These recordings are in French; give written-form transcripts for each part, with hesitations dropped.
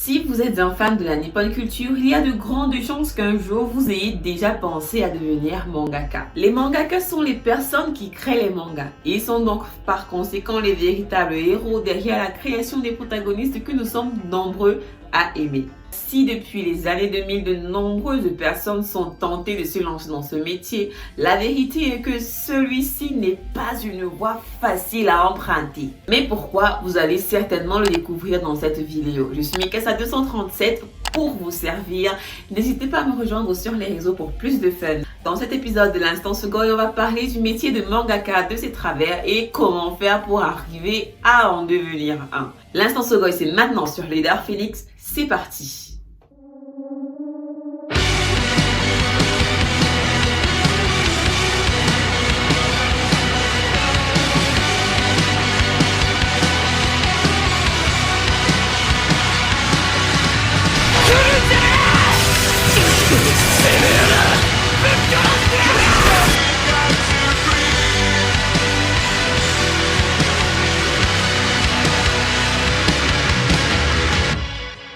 Si vous êtes un fan de la Nippon Culture, il y a de grandes chances qu'un jour vous ayez déjà pensé à devenir mangaka. Les mangakas sont les personnes qui créent les mangas. Ils sont donc par conséquent les véritables héros derrière la création des protagonistes que nous sommes nombreux à aimer. Si depuis les années 2000, de nombreuses personnes sont tentées de se lancer dans ce métier, la vérité est que celui-ci n'est pas une voie facile à emprunter. Mais pourquoi? Vous allez certainement le découvrir dans cette vidéo. Je suis Mikasa237 pour vous servir. N'hésitez pas à me rejoindre sur les réseaux pour plus de fun. Dans cet épisode de l'Instant Sugoi, on va parler du métier de mangaka, de ses travers et comment faire pour arriver à en devenir un. L'Instant Sugoi, c'est maintenant sur Leader Phoenix. C'est parti!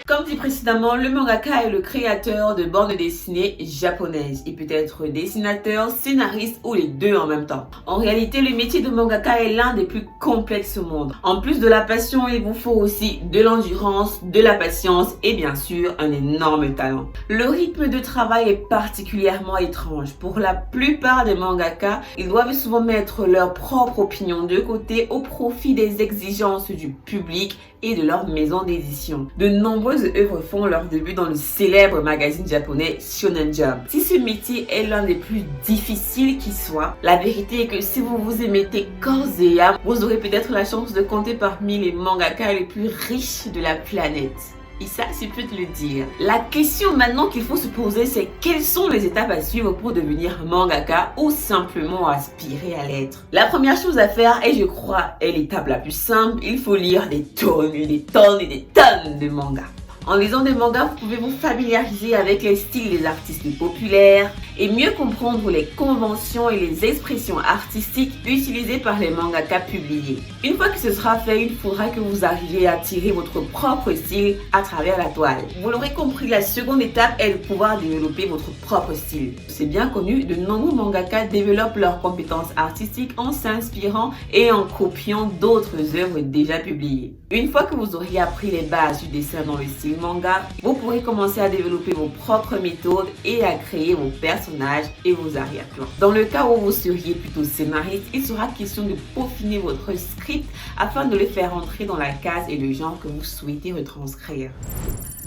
Comme dit précédemment, le mangaka est le créateur de bandes dessinées japonaises. Il peut être dessinateur, scénariste ou les deux en même temps. En réalité, le métier de mangaka est l'un des plus complexes au monde. En plus de la passion, il vous faut aussi de l'endurance, de la patience et bien sûr un énorme talent. Le rythme de travail est particulièrement étrange. Pour la plupart des mangakas, ils doivent souvent mettre leur propre opinion de côté au profit des exigences du public et de leur maison d'édition. De nombreuses œuvres font leur début dans le célèbre magazine japonais Shonen Jump. Si ce métier est l'un des plus difficiles qui soit, la vérité est que si vous vous y mettez corps et âme, vous aurez peut-être la chance de compter parmi les mangakas les plus riches de la planète. Et ça, c'est peu de le dire. La question maintenant qu'il faut se poser, c'est quelles sont les étapes à suivre pour devenir mangaka ou simplement aspirer à l'être. La première chose à faire, et je crois est l'étape la plus simple, il faut lire des tonnes et des tonnes et des tonnes de mangas. En lisant des mangas, vous pouvez vous familiariser avec les styles des artistes populaires et mieux comprendre les conventions et les expressions artistiques utilisées par les mangakas publiés. Une fois que ce sera fait, il faudra que vous arriviez à tirer votre propre style à travers la toile. Vous l'aurez compris, la seconde étape est de pouvoir développer votre propre style. C'est bien connu, de nombreux mangakas développent leurs compétences artistiques en s'inspirant et en copiant d'autres œuvres déjà publiées. Une fois que vous aurez appris les bases du dessin dans le style manga, vous pourrez commencer à développer vos propres méthodes et à créer vos personnages et vos arrière-plans. Dans le cas où vous seriez plutôt scénariste, il sera question de peaufiner votre script afin de le faire entrer dans la case et le genre que vous souhaitez retranscrire.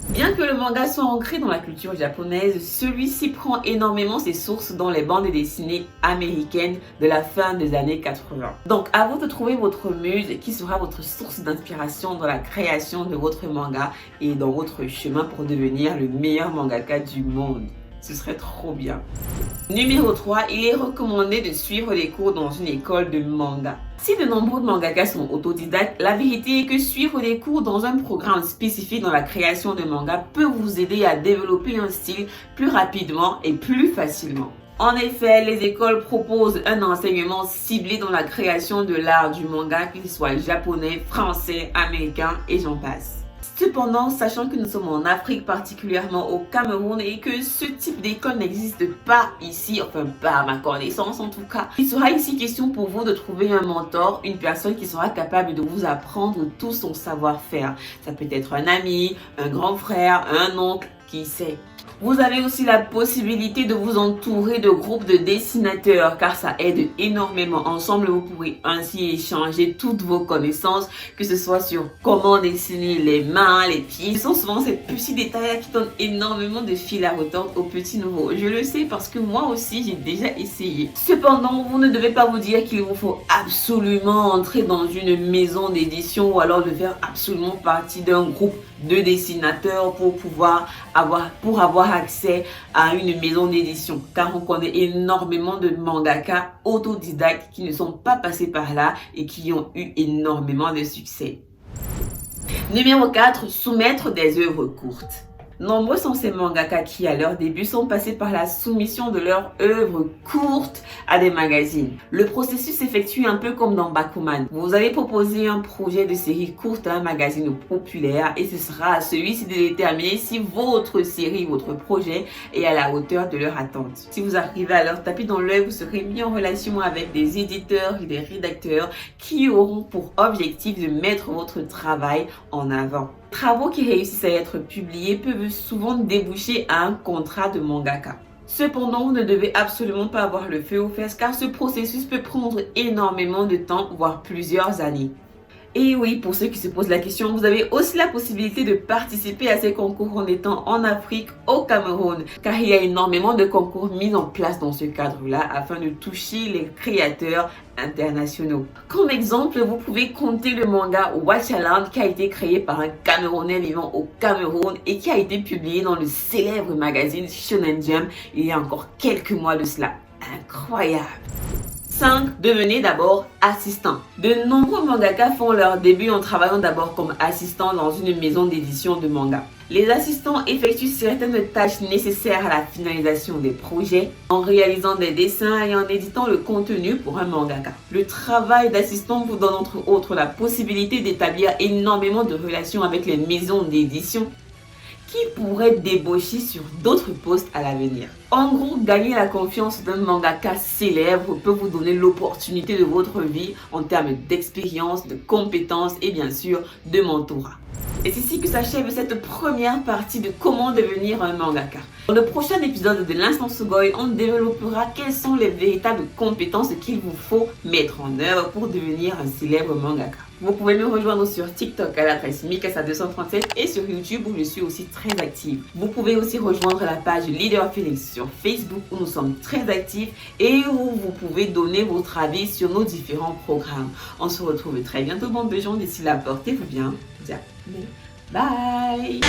Bien que le manga soit ancré dans la culture japonaise, celui-ci prend énormément ses sources dans les bandes dessinées américaines de la fin des années 80. Donc à vous de trouver votre muse qui sera votre source d'inspiration dans la création de votre manga et dans votre chemin pour devenir le meilleur mangaka du monde. Ce serait trop bien. Numéro 3, il est recommandé de suivre des cours dans une école de manga. Si de nombreux mangakas sont autodidactes, la vérité est que suivre des cours dans un programme spécifique dans la création de manga peut vous aider à développer un style plus rapidement et plus facilement. En effet, les écoles proposent un enseignement ciblé dans la création de l'art du manga, qu'il soit japonais, français, américain et j'en passe. Cependant, sachant que nous sommes en Afrique, particulièrement au Cameroun, et que ce type d'école n'existe pas ici, enfin pas à ma connaissance en tout cas, il sera ici question pour vous de trouver un mentor, une personne qui sera capable de vous apprendre tout son savoir-faire. Ça peut être un ami, un grand frère, un oncle, qui sait. Vous avez aussi la possibilité de vous entourer de groupes de dessinateurs car ça aide énormément. Ensemble, vous pourrez ainsi échanger toutes vos connaissances, que ce soit sur comment dessiner les mains, les pieds. Ce sont souvent ces petits détails qui donnent énormément de fil à retordre aux petits nouveaux. Je le sais parce que moi aussi, j'ai déjà essayé. Cependant, vous ne devez pas vous dire qu'il vous faut absolument entrer dans une maison d'édition ou alors de faire absolument partie d'un groupe de dessinateurs pour avoir accès à une maison d'édition, car on connaît énormément de mangaka autodidactes qui ne sont pas passés par là et qui ont eu énormément de succès. Numéro 4, soumettre des œuvres courtes. Nombreux sont ces mangaka qui, à leur début, sont passés par la soumission de leurs œuvres courtes à des magazines. Le processus s'effectue un peu comme dans Bakuman. Vous allez proposer un projet de série courte à un magazine populaire et ce sera à celui-ci de déterminer si votre série, votre projet est à la hauteur de leur attente. Si vous arrivez à leur taper dans l'œil, vous serez mis en relation avec des éditeurs et des rédacteurs qui auront pour objectif de mettre votre travail en avant. Travaux qui réussissent à être publiés peuvent souvent déboucher à un contrat de mangaka. Cependant, vous ne devez absolument pas avoir le feu aux fesses car ce processus peut prendre énormément de temps, voire plusieurs années. Et oui, pour ceux qui se posent la question, vous avez aussi la possibilité de participer à ces concours en étant en Afrique, au Cameroun, car il y a énormément de concours mis en place dans ce cadre-là afin de toucher les créateurs internationaux. Comme exemple, vous pouvez compter le manga Wachaland qui a été créé par un Camerounais vivant au Cameroun et qui a été publié dans le célèbre magazine Shonen Jump il y a encore quelques mois de cela. Incroyable! 5. Devenez d'abord assistant. De nombreux mangaka font leur début en travaillant d'abord comme assistant dans une maison d'édition de manga. Les assistants effectuent certaines tâches nécessaires à la finalisation des projets, en réalisant des dessins et en éditant le contenu pour un mangaka. Le travail d'assistant vous donne entre autres la possibilité d'établir énormément de relations avec les maisons d'édition qui pourraient débaucher sur d'autres postes à l'avenir. En gros, gagner la confiance d'un mangaka célèbre peut vous donner l'opportunité de votre vie en termes d'expérience, de compétences et bien sûr de mentorat. Et c'est ici que s'achève cette première partie de comment devenir un mangaka. Dans le prochain épisode de l'Instant Sugoi, on développera quelles sont les véritables compétences qu'il vous faut mettre en œuvre pour devenir un célèbre mangaka. Vous pouvez me rejoindre sur TikTok à l'adresse Mikasa237 et sur YouTube où je suis aussi très active. Vous pouvez aussi rejoindre la page Leader Phoenix sur Facebook où nous sommes très actifs et où vous pouvez donner votre avis sur nos différents programmes. On se retrouve très bientôt, bande de gens. D'ici là, portez-vous bien. Bye!